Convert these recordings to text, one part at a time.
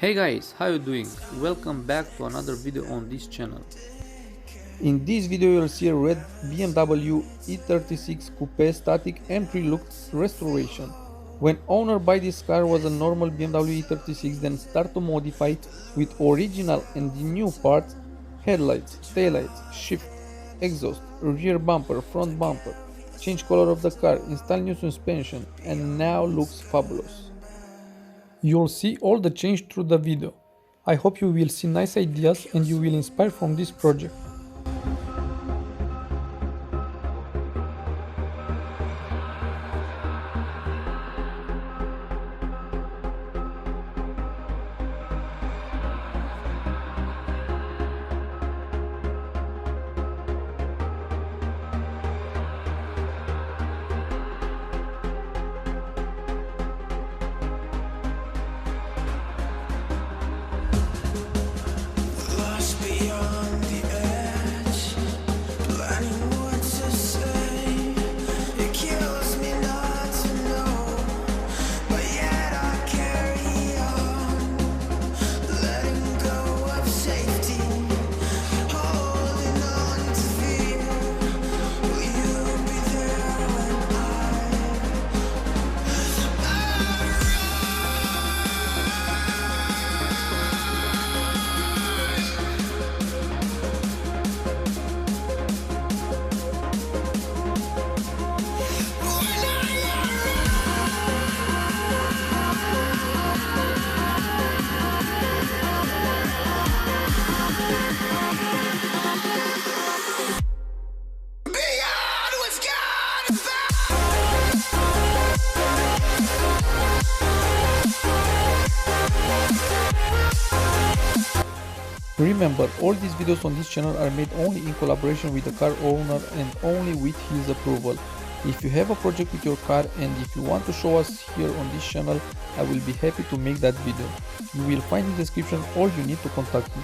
Hey guys, how you doing? Welcome back to another video on this channel. In this video you'll see a red BMW E36 Coupe static entry look restoration. When owner buy this car was a normal BMW E36, then start to modify with original and new parts, headlights, taillights, shift, exhaust, rear bumper, front bumper, change color of the car, install new suspension, and now looks fabulous. You'll see all the change through the video. I hope you will see nice ideas and you will inspire from this project. Beyond the edge, planning what to say. It kills me not to know, but yet I carry on, letting go of safety, holding on to fear. Will you be there when beyond what's gone Remember, all these videos on this channel are made only in collaboration with the car owner and only with his approval. If you have a project with your car and if you want to show us here on this channel, I will be happy to make that video. You will find in the description all you need to contact me.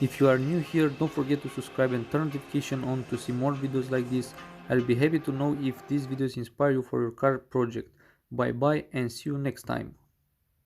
If you are new here, don't forget to subscribe and turn notification on to see more videos like this. I'll be happy to know if these videos inspire you for your car project. Bye bye and see you next time.